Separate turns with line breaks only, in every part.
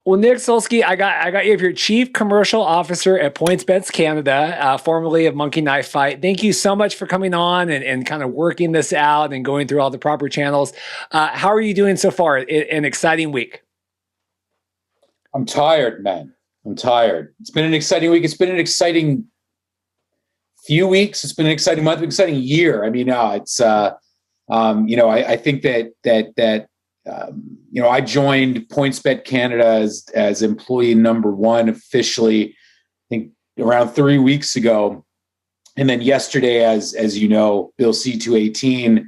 Well, Nic Sulsky, I got you for your Chief Commercial Officer at PointsBet Canada, formerly of Monkey Knife Fight. Thank you so much for coming on and kind of working this out and going through all the proper channels. How are you doing so far? An exciting week.
I'm tired, man. I'm tired. It's been an exciting week. It's been an exciting few weeks. It's been an exciting month, an exciting year. I mean, I think that I joined PointsBet Canada as employee number one officially, I think around 3 weeks ago. And then yesterday, as you know, Bill C-218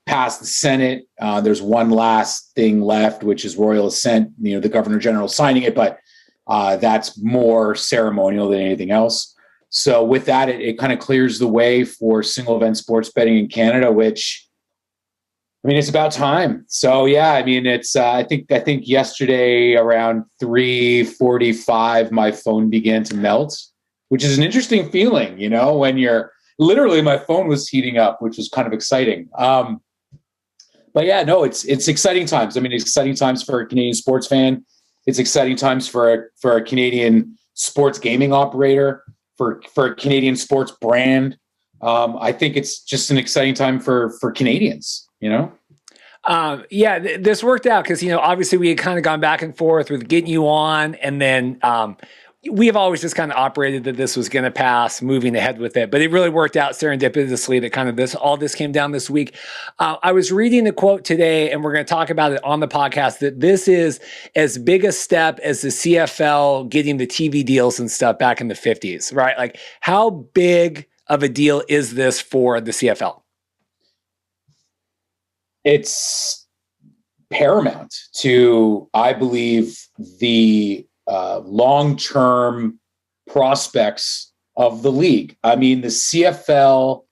passed the Senate. There's one last thing left, which is royal assent, the Governor General signing it, but that's more ceremonial than anything else. So with that, it kind of clears the way for single event sports betting in Canada, which, I mean, it's about time. So yeah, I mean, it's I think yesterday around 3:45, my phone began to melt, which is an interesting feeling, when you're literally, my phone was heating up, which was kind of exciting. But yeah, no, it's exciting times. I mean, it's exciting times for a Canadian sports fan. It's exciting times for a Canadian sports gaming operator, for a Canadian sports brand. I think it's just an exciting time for Canadians.
This worked out because, obviously we had kind of gone back and forth with getting you on, and then we have always just kind of operated that this was going to pass, moving ahead with it. But it really worked out serendipitously that kind of all this came down this week. I was reading a quote today, and we're going to talk about it on the podcast, that this is as big a step as the CFL getting the TV deals and stuff back in the 50s, right? Like, how big of a deal is this for the CFL?
It's paramount to, I believe, the long-term prospects of the league. I mean, the CFL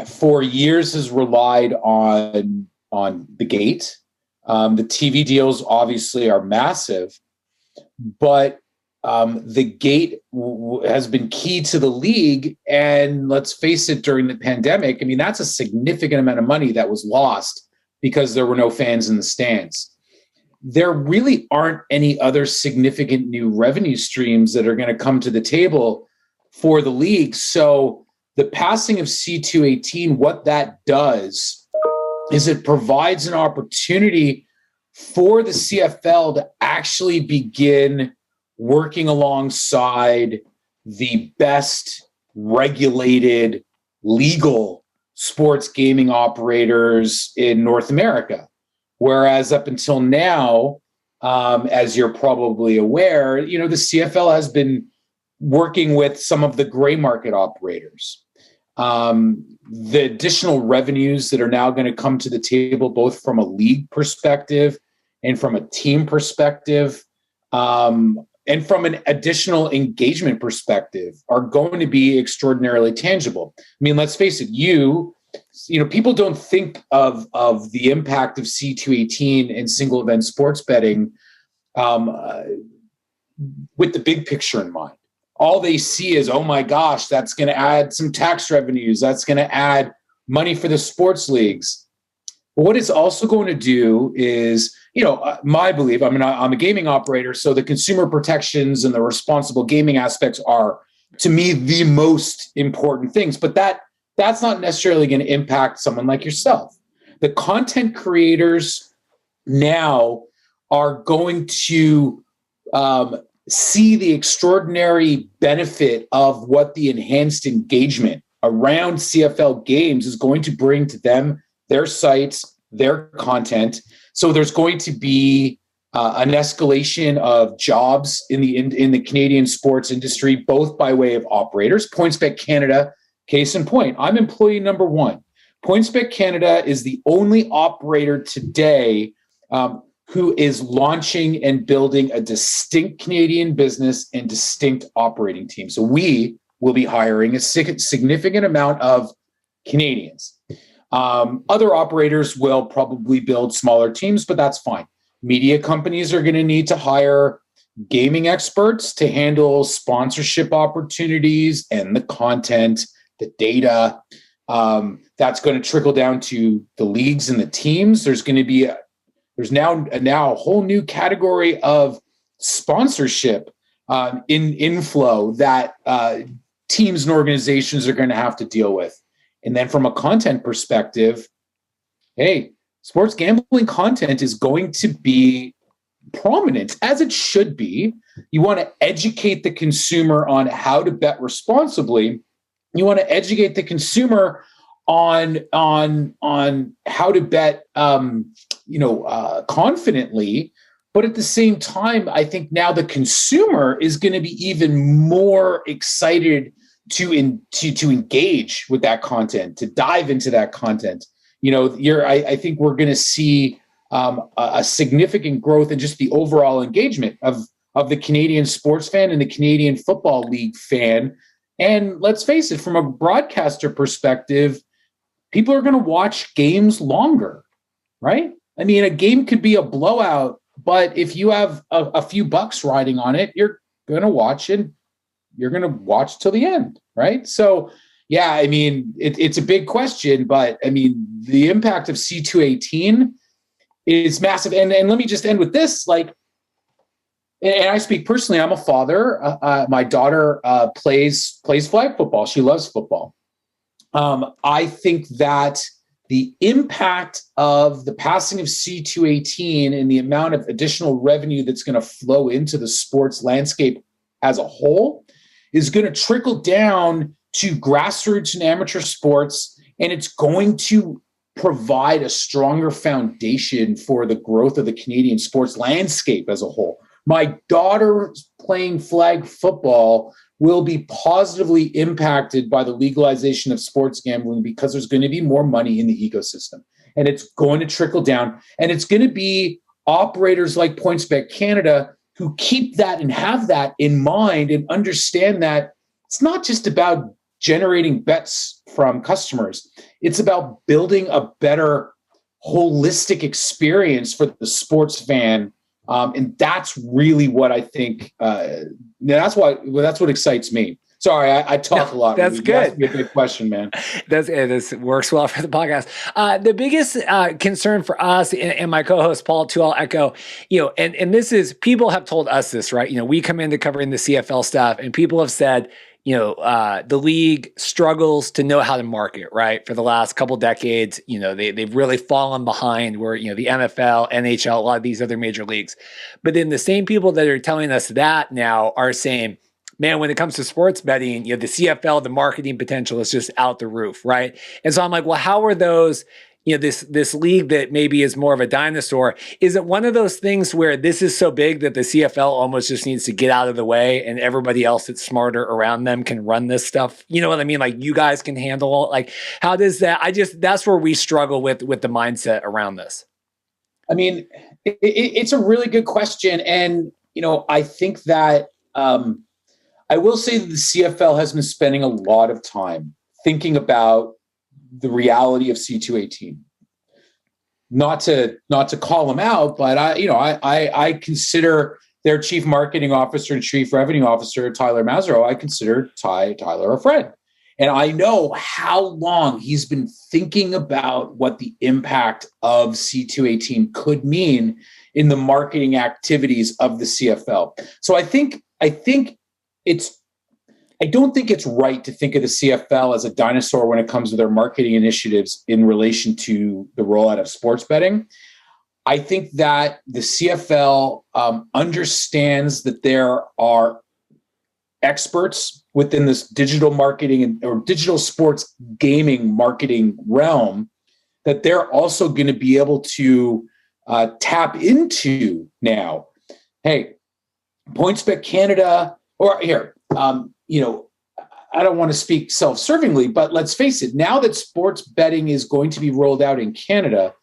for years has relied on the gate. The TV deals obviously are massive, but the gate has been key to the league. And let's face it, during the pandemic, I mean, that's a significant amount of money that was lost because there were no fans in the stands. There really aren't any other significant new revenue streams that are going to come to the table for the league. So the passing of C-218, what that does is it provides an opportunity for the CFL to actually begin working alongside the best regulated legal sports gaming operators in North America. Whereas up until now, as you're probably aware, the CFL has been working with some of the gray market operators. The additional revenues that are now going to come to the table, both from a league perspective and from a team perspective, and from an additional engagement perspective, are going to be extraordinarily tangible. I mean, let's face it, people don't think of the impact of C-218 in single event sports betting with the big picture in mind. All they see is, oh my gosh, that's going to add some tax revenues. That's going to add money for the sports leagues. But what it's also going to do is, my belief, I'm a gaming operator, so the consumer protections and the responsible gaming aspects are, to me, the most important things. But that's not necessarily going to impact someone like yourself. The content creators now are going to see the extraordinary benefit of what the enhanced engagement around CFL games is going to bring to them, their sites, their content. So there's going to be an escalation of jobs in the Canadian sports industry, both by way of operators. PointsBet Canada, case in point, I'm employee number one. PointsBet Canada is the only operator today who is launching and building a distinct Canadian business and distinct operating team. So we will be hiring a significant amount of Canadians. Other operators will probably build smaller teams, but that's fine. Media companies are going to need to hire gaming experts to handle sponsorship opportunities and the content, the data. That's going to trickle down to the leagues and the teams. There's going to be There's now a whole new category of sponsorship in inflow that teams and organizations are going to have to deal with. And then from a content perspective, hey, sports gambling content is going to be prominent, as it should be. You want to educate the consumer on how to bet responsibly. You want to educate the consumer on how to bet confidently. But at the same time, I think now the consumer is going to be even more excited to engage with that content, to dive into that content. I think we're going to see a significant growth in just the overall engagement of the Canadian sports fan and the Canadian Football League fan. And let's face it, from a broadcaster perspective, people are going to watch games longer, right? I mean, a game could be a blowout, but if you have a few bucks riding on it, you're going to watch and you're going to watch till the end, right? So, yeah, I mean, it's a big question, but I mean, the impact of C218 is massive. And let me just end with this, and I speak personally, I'm a father. My daughter plays flag football. She loves football. I think that the impact of the passing of C218 and the amount of additional revenue that's going to flow into the sports landscape as a whole is going to trickle down to grassroots and amateur sports, and it's going to provide a stronger foundation for the growth of the Canadian sports landscape as a whole. My daughter playing flag football will be positively impacted by the legalization of sports gambling because there's going to be more money in the ecosystem, and it's going to trickle down, and it's going to be operators like PointsBet Canada who keep that and have that in mind and understand that it's not just about generating bets from customers. It's about building a better holistic experience for the sports fan. And that's really what I think. That's what excites me. Sorry, I talk a lot.
That's good.
That's a big question, man.
This works well for the podcast. The biggest concern for us and my co-host Paul, too, I'll echo, and this is, people have told us this, right? We come into covering the CFL stuff, and people have said, the league struggles to know how to market, right? For the last couple decades, they've really fallen behind where, the NFL, NHL, a lot of these other major leagues. But then the same people that are telling us that now are saying, man, when it comes to sports betting, the CFL, the marketing potential is just out the roof, right? And so I'm like, well, how are those, this league that maybe is more of a dinosaur, is it one of those things where this is so big that the CFL almost just needs to get out of the way and everybody else that's smarter around them can run this stuff? You know what I mean? Like, you guys can handle it. Like, how does that, that's where we struggle with the mindset around this.
I mean, it's a really good question. And, I think that, I will say that the CFL has been spending a lot of time thinking about the reality of C218. Not to call them out, but I consider their chief marketing officer and chief revenue officer, Tyler Mazzaro, I consider Tyler a friend. And I know how long he's been thinking about what the impact of C218 could mean in the marketing activities of the CFL. So I don't think it's right to think of the CFL as a dinosaur when it comes to their marketing initiatives in relation to the rollout of sports betting. I think that the CFL understands that there are experts within this digital marketing or digital sports gaming marketing realm that they're also going to be able to tap into now. Hey, PointsBet Canada, or here, I don't want to speak self-servingly, but let's face it, now that sports betting is going to be rolled out in Canada,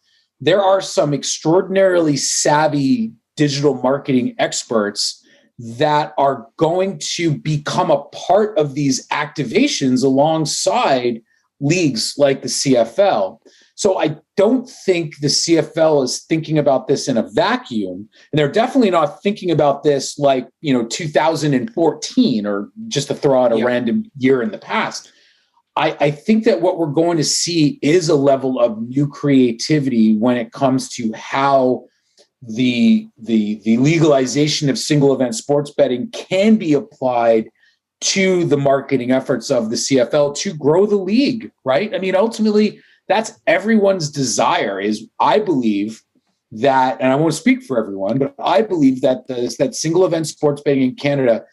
there are some extraordinarily savvy digital marketing experts that are going to become a part of these activations alongside leagues like the CFL. So I don't think the CFL is thinking about this in a vacuum, and they're definitely not thinking about this like, 2014 or just to throw out a random year in the past. I think that what we're going to see is a level of new creativity when it comes to how the legalization of single event sports betting can be applied to the marketing efforts of the CFL to grow the league, right? I mean, ultimately, that's everyone's desire. Is I believe that, and I won't speak for everyone, but I believe that that single event sports betting in Canada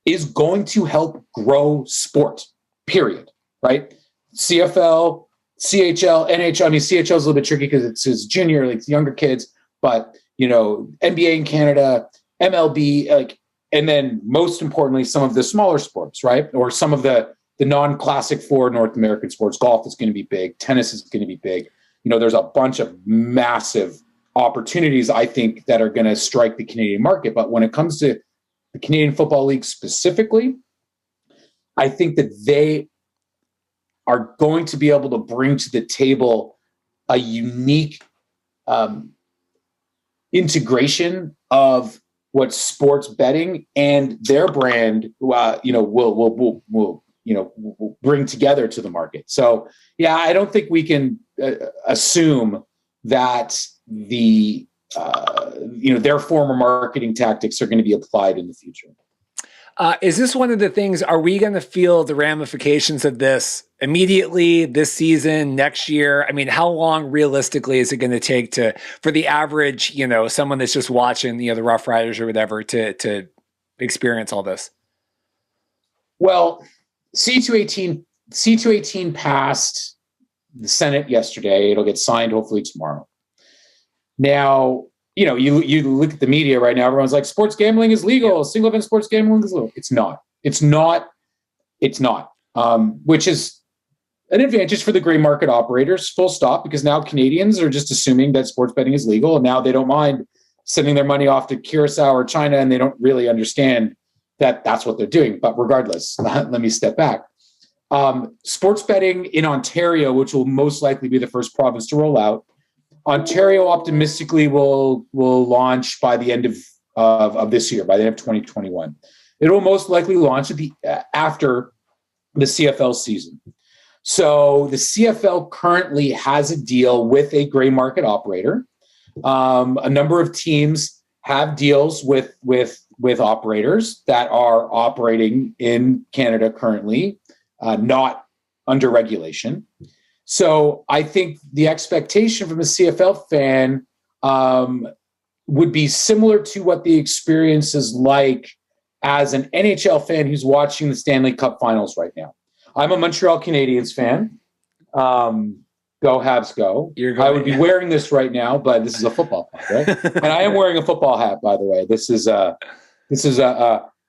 is going to help grow sport, period, right? CFL, CHL, NHL. I mean, CHL is a little bit tricky because it's junior, like younger kids, but, NBA in Canada, MLB, and then most importantly, some of the smaller sports, right? Or some of the non-classic four North American sports. Golf is going to be big. Tennis is going to be big. There's a bunch of massive opportunities, I think, that are going to strike the Canadian market. But when it comes to the Canadian Football League specifically, I think that they are going to be able to bring to the table a unique integration of what sports betting and their brand, will bring together to the market. So, yeah, I don't think we can assume that their former marketing tactics are going to be applied in the future.
Is this one of the things, are we going to feel the ramifications of this immediately this season, next year? I mean, how long realistically is it going to take for the average, someone that's just watching, the Rough Riders or whatever to experience all this?
Well, C218 passed the Senate yesterday. It'll get signed hopefully tomorrow. Now, you look at the media right now, everyone's like, sports gambling is legal. Yeah. Single event sports gambling is legal. It's not, which is an advantage for the gray market operators, full stop, because now Canadians are just assuming that sports betting is legal. And now they don't mind sending their money off to Curacao or China, and they don't really understand that that's what they're doing. But regardless, let me step back. Sports betting in Ontario, which will most likely be the first province to roll out, Ontario optimistically will launch by the end of this year, by the end of 2021. It will most likely launch after the CFL season. So the CFL currently has a deal with a gray market operator. A number of teams have deals with operators that are operating in Canada currently, not under regulation. So I think the expectation from a CFL fan would be similar to what the experience is like as an NHL fan who's watching the Stanley Cup Finals right now. I'm a Montreal Canadiens fan. Go Habs, go! I would be wearing this right now, but this is a football hat, right? And I am wearing a football hat, by the way. This is a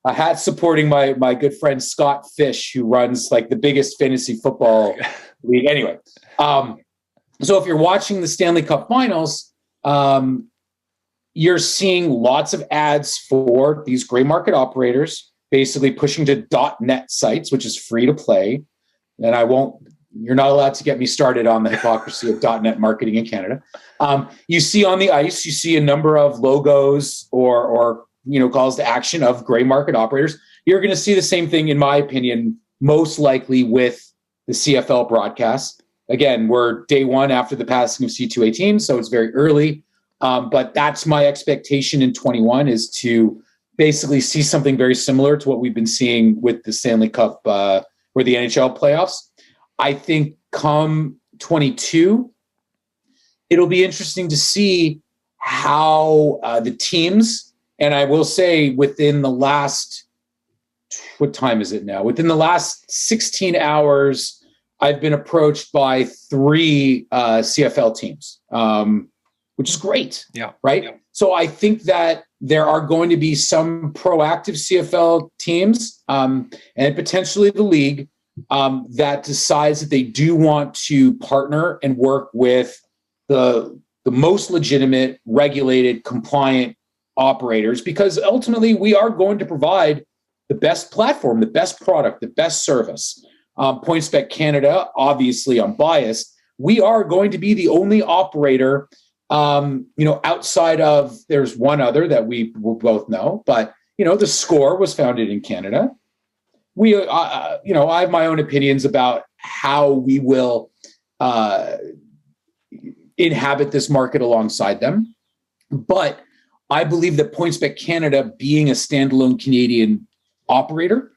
hat supporting my good friend Scott Fish, who runs like the biggest fantasy football league. Anyway, so if you're watching the Stanley Cup Finals, you're seeing lots of ads for these gray market operators, basically pushing to .net sites, which is free to play. And you're not allowed to get me started on the hypocrisy of .net marketing in Canada. You see on the ice, you see a number of logos or calls to action of gray market operators. You're going to see the same thing, in my opinion, most likely with the CFL broadcast. Again, we're day one after the passing of C218, so it's very early. But that's my expectation in 21, is to basically see something very similar to what we've been seeing with the Stanley Cup or the NHL playoffs. I think come 22, it'll be interesting to see how the teams, and I will say within the last, what time is it now? Within the last 16 hours, I've been approached by 3 CFL teams, which is great. Yeah. Right. Yeah. So I think that there are going to be some proactive CFL teams and potentially the league that decides that they do want to partner and work with the most legitimate, regulated, compliant operators, because ultimately we are going to provide the best platform, the best product, the best service. PointsBet Canada, obviously I'm biased. We are going to be the only operator, outside of, there's one other that we will both know, but, the Score was founded in Canada. I have my own opinions about how we will inhabit this market alongside them. But I believe that PointsBet Canada, being a standalone Canadian operator,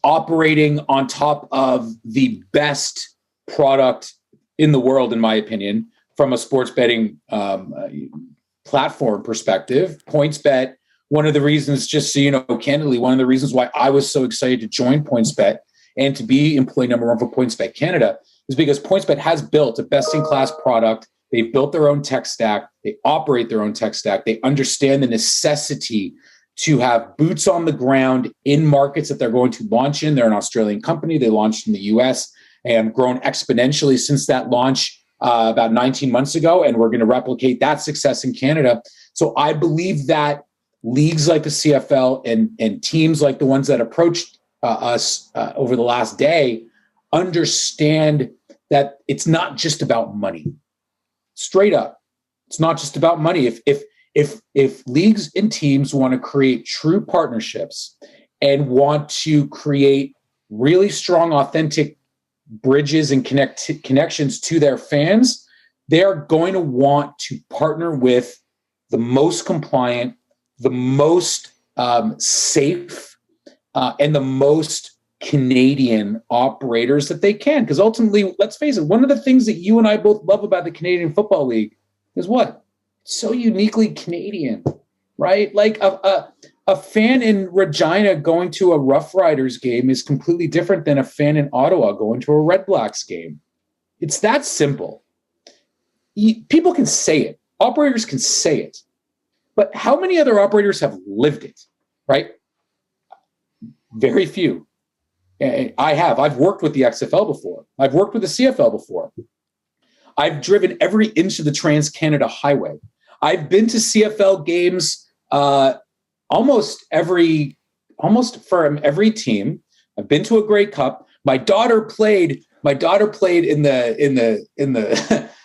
operating on top of the best product in the world, in my opinion, from a sports betting platform perspective, PointsBet, one of the reasons, just so you know, candidly, one of the reasons why I was so excited to join PointsBet and to be employee number one for PointsBet Canada is because PointsBet has built a best-in-class product. They've built their own tech stack. They operate their own tech stack. They understand the necessity to have boots on the ground in markets that they're going to launch in. They're an Australian company. They launched in the US and grown exponentially since that launch about 19 months ago. And we're going to replicate that success in Canada. So I believe that leagues like the CFL and teams like the ones that approached us over the last day understand that it's not just about money. Straight up, it's not just about money. If leagues and teams want to create true partnerships and want to create really strong, authentic bridges and connections to their fans, they are going to want to partner with the most compliant, the most safe, and the most Canadian operators that they can. Because ultimately, let's face it, one of the things that you and I both love about the Canadian Football League is what? It's so uniquely Canadian, right? Like a fan in Regina going to a Rough Riders game is completely different than a fan in Ottawa going to a Red Blacks game. It's that simple. People can say it. Operators can say it. But how many other operators have lived it, right? Very few. I have. I've worked with the XFL before. I've worked with the CFL before. I've driven every inch of the Trans-Canada Highway. I've been to CFL games almost from every team. I've been to a Grey Cup. My daughter played in the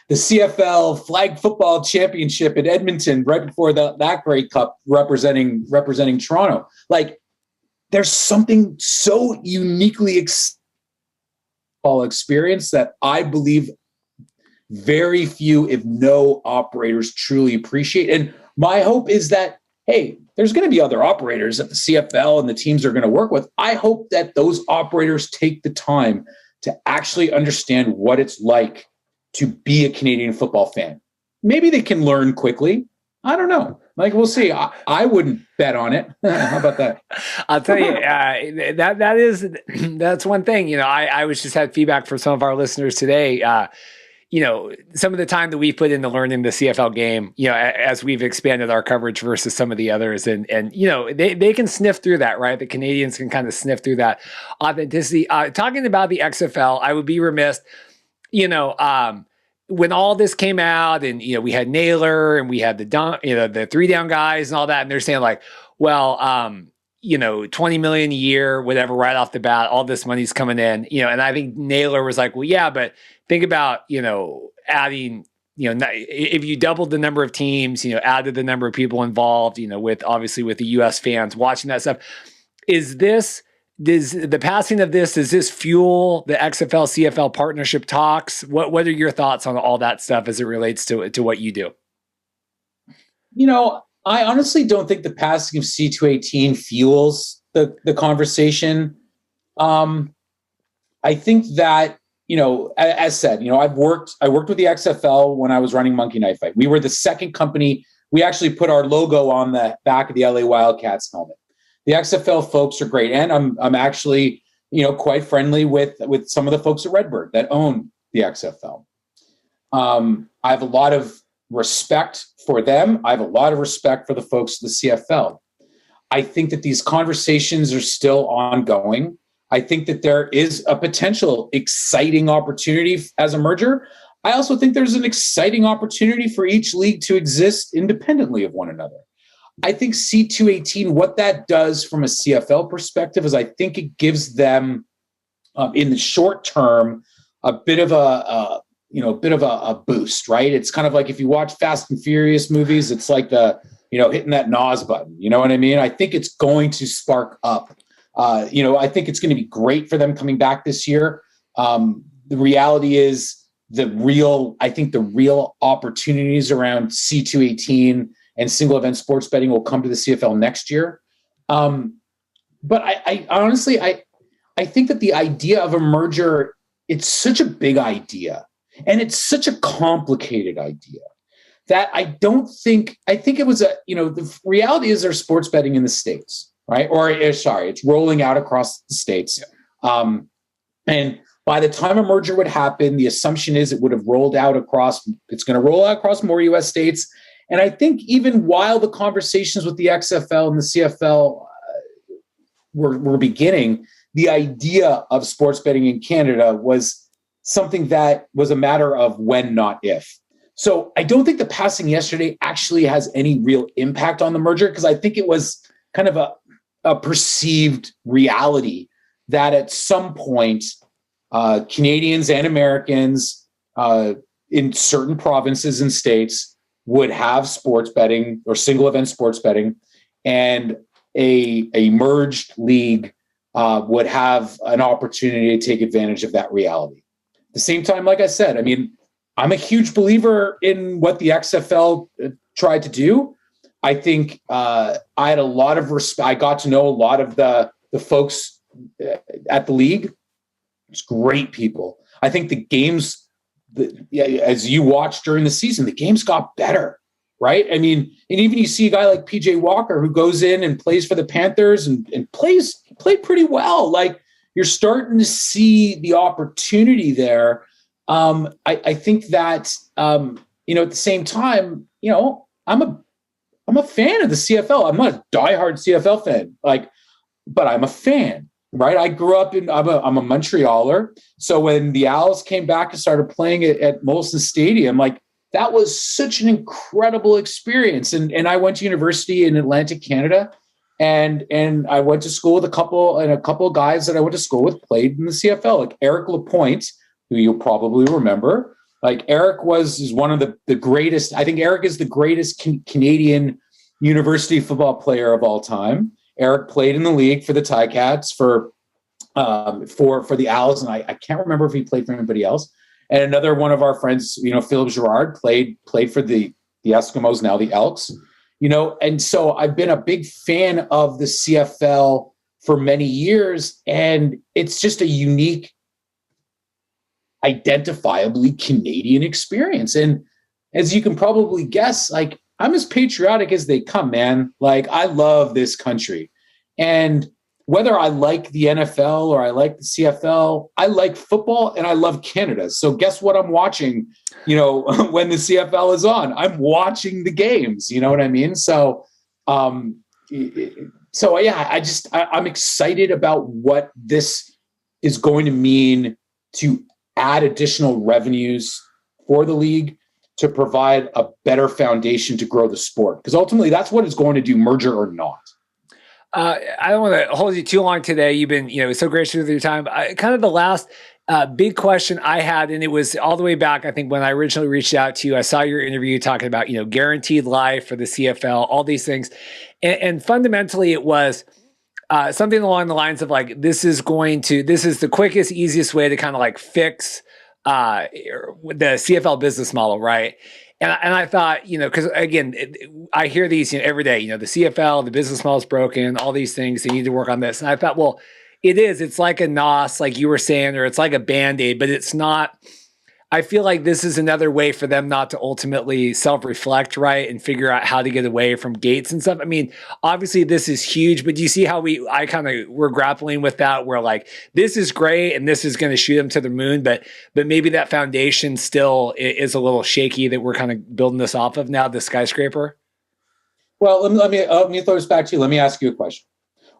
the CFL Flag Football Championship in Edmonton right before that Grey Cup representing Toronto. Like, there's something so uniquely experience that I believe very few, if no operators truly appreciate. And my hope is that, hey, there's going to be other operators that the CFL and the teams are going to work with. I hope that those operators take the time to actually understand what it's like to be a Canadian football fan. Maybe they can learn quickly. I don't know. Like, we'll see. I wouldn't bet on it. How about that?
I'll tell you, that's one thing. You know, I was just had feedback from some of our listeners today. You know, some of the time that we put into learning the CFL game, you know, as we've expanded our coverage versus some of the others, and you know, they can sniff through that, right? The Canadians can kind of sniff through that authenticity. Talking about the XFL, I would be remiss, you know, when all this came out, and you know, we had Naylor and we had the 3 down guys and all that, and they're saying like, well, you know, 20 million a year, whatever, right off the bat, all this money's coming in, you know, and I think Naylor was like, well, yeah, but think about, you know, adding, you know, if you doubled the number of teams, you know, added the number of people involved, you know, with obviously with the US fans watching that stuff, does the passing of this, does this fuel the XFL CFL partnership talks? What are your thoughts on all that stuff as it relates to what you do?
You know, I honestly don't think the passing of C218 fuels the conversation. I think that, you know, as said, you know, I worked with the XFL when I was running Monkey Knife Fight. We were the second company. We actually put our logo on the back of the LA Wildcats helmet. The XFL folks are great, and I'm actually, you know, quite friendly with some of the folks at Redbird that own the XFL. I have a lot of respect for them. I have a lot of respect for the folks at the CFL. I think that these conversations are still ongoing. I think that there is a potential exciting opportunity as a merger. I also think there's an exciting opportunity for each league to exist independently of one another. I think C218, what that does from a CFL perspective is I think it gives them, in the short term, a bit of a boost, right? It's kind of like if you watch Fast and Furious movies, it's like hitting that NOS button. You know what I mean? I think it's going to spark up. I think it's going to be great for them coming back this year. The reality is the real opportunities around C218 and single event sports betting will come to the CFL next year. But I honestly, I think that the idea of a merger, it's such a big idea and it's such a complicated idea that I think it was the reality is there's sports betting in the States, right? It's rolling out across the States. And by the time a merger would happen, the assumption is it's going to roll out across more US states. And I think even while the conversations with the XFL and the CFL were beginning, the idea of sports betting in Canada was something that was a matter of when, not if. So I don't think the passing yesterday actually has any real impact on the merger, because I think it was kind of a perceived reality that at some point Canadians and Americans in certain provinces and states would have sports betting or single event sports betting, and a merged league would have an opportunity to take advantage of that reality. At the same time, like I said, I mean, I'm a huge believer in what the XFL tried to do. I think I had a lot of respect. I got to know a lot of the folks at the league. It's great people. I think the games, as you watched during the season, the games got better, right? I mean, and even you see a guy like PJ Walker who goes in and plays for the Panthers and played pretty well. Like, you're starting to see the opportunity there. I think that at the same time, I'm a fan of the CFL. I'm not a diehard CFL fan, but I'm a fan, right? I grew up I'm a Montrealer. So when the Owls came back and started playing at Molson Stadium, that was such an incredible experience. And I went to university in Atlantic Canada, and I went to school with a couple of guys that I went to school with played in the CFL, like Eric Lapointe, who you'll probably remember. Like, Eric is one of the greatest. I think Eric is the greatest Canadian university football player of all time. Eric played in the league for the Ticats for the Owls, and I can't remember if he played for anybody else. And another one of our friends, Philip Girard, played for the Eskimos, now the Elks. And so I've been a big fan of the CFL for many years, and it's just a unique, identifiably Canadian experience. And as you can probably guess, I'm as patriotic as they come, man. I love this country. And whether I like the NFL or I like the CFL, I like football and I love Canada. So guess what I'm watching, when the CFL is on? I'm watching the games, you know what I mean? So, yeah, I'm excited about what this is going to mean to add additional revenues for the league, to provide a better foundation to grow the sport. Because ultimately that's what it's going to do, merger or not.
I don't want to hold you too long today. You've been, so gracious with your time. Kind of the last big question I had, and it was all the way back, I think, when I originally reached out to you. I saw your interview talking about, guaranteed life for the CFL, all these things. And fundamentally it was something along the lines of this is the quickest, easiest way to kind of fix the CFL business model, right? And I thought, because again, I hear these every day, the CFL, the business model is broken, all these things, they need to work on this. And I thought, well, it's like a NOS, like you were saying, or it's like a Band-Aid, but it's not. I feel like this is another way for them not to ultimately self-reflect, right, and figure out how to get away from gates and stuff. I mean, obviously this is huge, but do you see how we're grappling with that, where this is great and this is going to shoot them to the moon, but maybe that foundation still is a little shaky that we're kind of building this off of now, the skyscraper?
Well, let me throw this back to you. Let me ask you a question.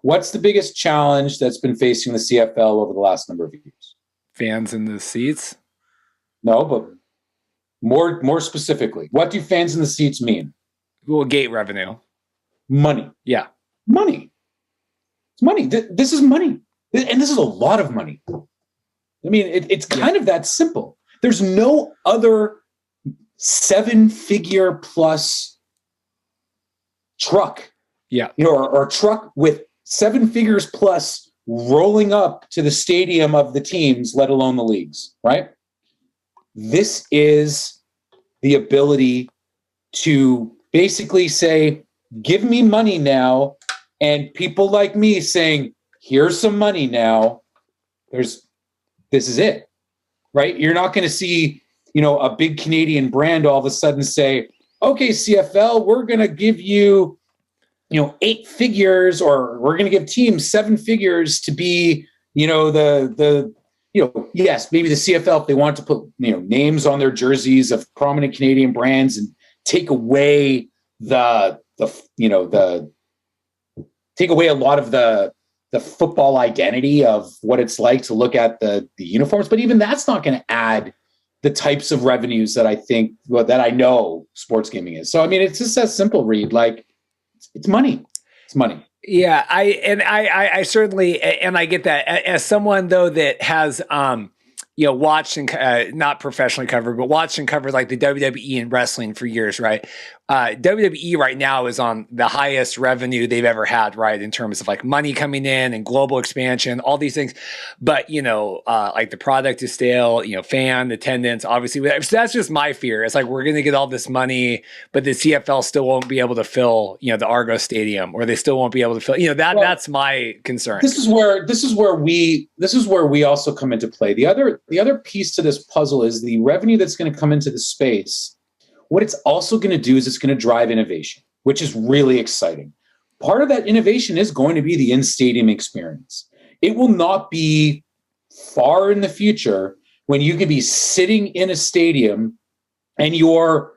What's the biggest challenge that's been facing the CFL over the last number of years?
Fans in the seats?
No, but more specifically, what do fans in the seats mean?
Well, gate revenue.
Money.
Yeah.
Money. It's money. This is money. And this is a lot of money. I mean, it's kind of that simple. There's no other 7-figure plus truck.
Yeah.
Or truck with 7 figures plus rolling up to the stadium of the teams, let alone the leagues, right? This is the ability to basically say, give me money now. And people like me saying, here's some money now. This is it, right? You're not going to see, a big Canadian brand all of a sudden say, okay, CFL, we're going to give you, 8 figures, or we're going to give teams 7 figures to be, yes, maybe the CFL, if they want to put, names on their jerseys of prominent Canadian brands and take away take away a lot of the football identity of what it's like to look at the uniforms. But even that's not going to add the types of revenues that I think, that I know sports gaming is. So, I mean, it's just as simple, Reid, like it's money. It's money.
Yeah, I certainly, and I get that as someone though that has, watched and not professionally covered, but watched and covered like the WWE and wrestling for years, right? WWE right now is on the highest revenue they've ever had, right? In terms of like money coming in and global expansion, all these things. But, like the product is stale, fan attendance, obviously. So that's just my fear. It's like, we're going to get all this money, but the CFL still won't be able to fill, the Argo Stadium, or they still won't be able to fill, that's my concern.
This is where we also come into play. The other piece to this puzzle is the revenue that's going to come into the space. What it's also going to do is it's going to drive innovation, which is really exciting. Part of that innovation is going to be the in-stadium experience. It will not be far in the future when you can be sitting in a stadium and you're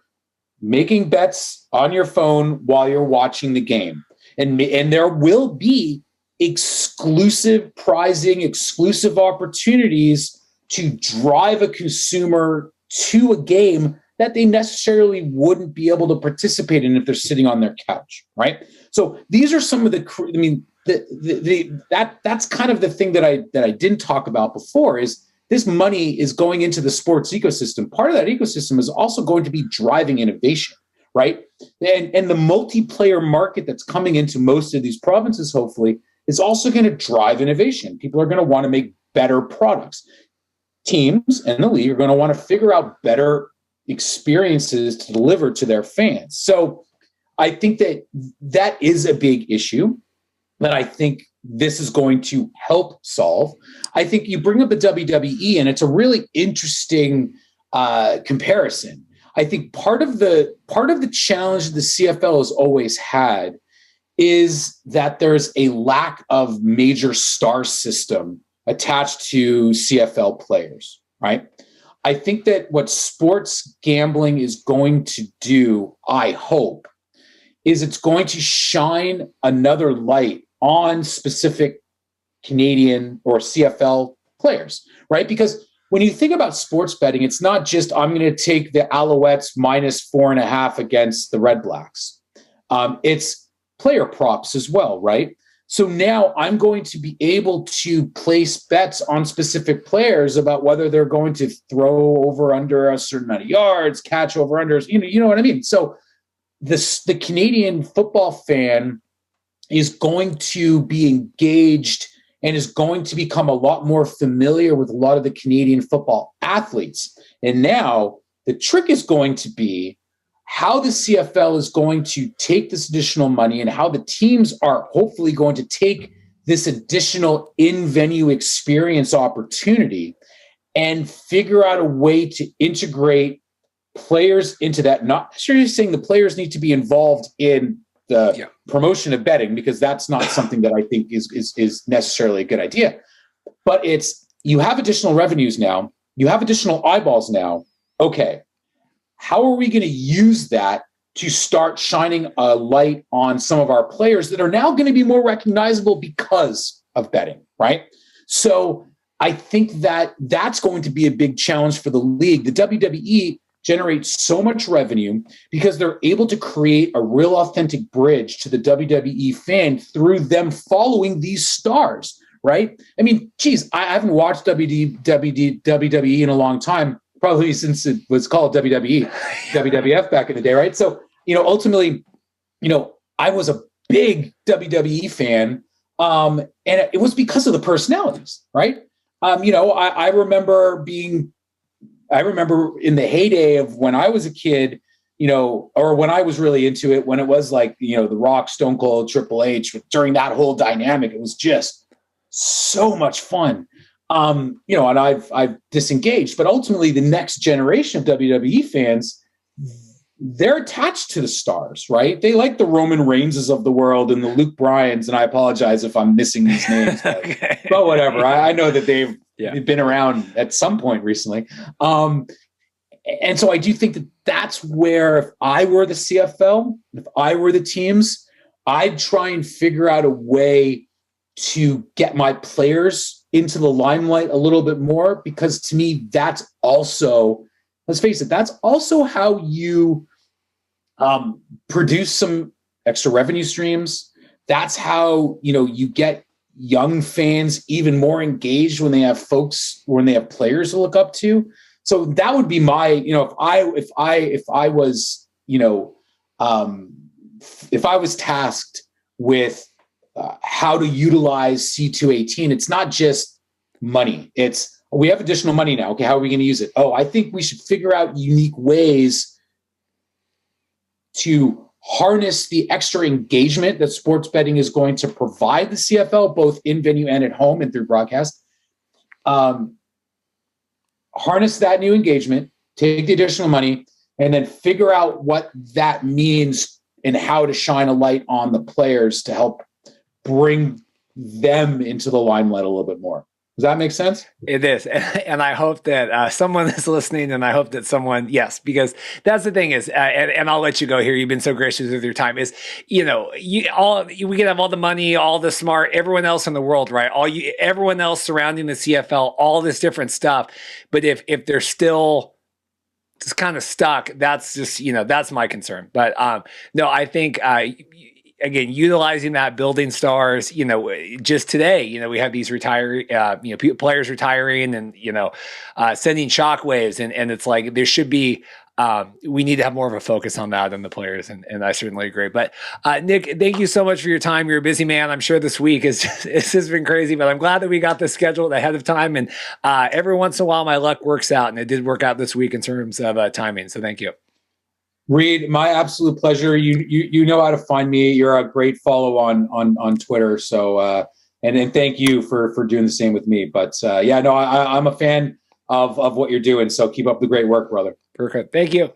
making bets on your phone while you're watching the game. And there will be exclusive prizing, exclusive opportunities to drive a consumer to a game that they necessarily wouldn't be able to participate in if they're sitting on their couch, right? So these are some of that's kind of the thing that I didn't talk about before, is this money is going into the sports ecosystem. Part of that ecosystem is also going to be driving innovation, right? And the multiplayer market that's coming into most of these provinces, hopefully, is also going to drive innovation. People are going to want to make better products. Teams and the league are going to want to figure out better experiences to deliver to their fans. So I think that is a big issue that I think this is going to help solve. I think you bring up the WWE, and it's a really interesting comparison. I think part of the challenge the CFL has always had is that there's a lack of major star system attached to CFL players, right? I think that what sports gambling is going to do, I hope, is it's going to shine another light on specific Canadian or CFL players, right? Because when you think about sports betting, it's not just, I'm going to take the Alouettes -4.5 against the Red Blacks. It's player props as well, right? So now I'm going to be able to place bets on specific players about whether they're going to throw over under a certain amount of yards, catch over unders, you know what I mean? So the Canadian football fan is going to be engaged and is going to become a lot more familiar with a lot of the Canadian football athletes. And now the trick is going to be how the CFL is going to take this additional money and how the teams are hopefully going to take this additional in-venue experience opportunity and figure out a way to integrate players into that. Not necessarily saying the players need to be involved in the promotion of betting, because that's not something that I think is necessarily a good idea. But it's, you have additional revenues now, you have additional eyeballs now. Okay, how are we going to use that to start shining a light on some of our players that are now going to be more recognizable because of betting, right? So I think that that's going to be a big challenge for the league. The WWE generates so much revenue because they're able to create a real authentic bridge to the WWE fan through them following these stars, right? I mean, geez, I haven't watched WWE in a long time, probably since it was called WWE, WWF back in the day, right? So, ultimately, I was a big WWE fan, and it was because of the personalities, right? I remember in the heyday of when I was a kid, or when I was really into it, when it was like, The Rock, Stone Cold, Triple H, during that whole dynamic, it was just so much fun. And I've disengaged, but ultimately the next generation of WWE fans, they're attached to the stars, right? They like the Roman Reignses of the world and the Luke Bryans. And I apologize if I'm missing these names, but whatever. I know that they've been around at some point recently. And so I do think that that's where, if I were the CFL, if I were the teams, I'd try and figure out a way to get my players into the limelight a little bit more, because to me, that's also, let's face it, that's also how you produce some extra revenue streams. That's how, you get young fans even more engaged when they have players to look up to. So that would be my, if I was tasked with how to utilize C218, it's not just money. It's, we have additional money now. Okay, how are we going to use it? Oh, I think we should figure out unique ways to harness the extra engagement that sports betting is going to provide the CFL, both in venue and at home and through broadcast. Harness that new engagement, take the additional money, and then figure out what that means and how to shine a light on the players to help bring them into the limelight a little bit more. Does that make sense?
It is. And I hope that someone is listening, and I hope that someone, yes, because that's the thing is, and I'll let you go here. You've been so gracious with your time, is, we can have all the money, all the smart, everyone else in the world, right? Everyone else surrounding the CFL, all this different stuff. But if they're still just kind of stuck, that's just, that's my concern. But no, I think, again, utilizing that, building stars, just today, we have these players retiring and, sending shockwaves. And it's like, there should be, we need to have more of a focus on that than the players. And I certainly agree. But Nic, thank you so much for your time. You're a busy man. I'm sure this week it's just been crazy, but I'm glad that we got this scheduled ahead of time. And every once in a while, my luck works out, and it did work out this week in terms of timing. So thank you.
Reid, my absolute pleasure. You know how to find me. You're a great follow on Twitter. So and thank you for doing the same with me. But I'm a fan of what you're doing. So keep up the great work, brother.
Perfect. Thank you.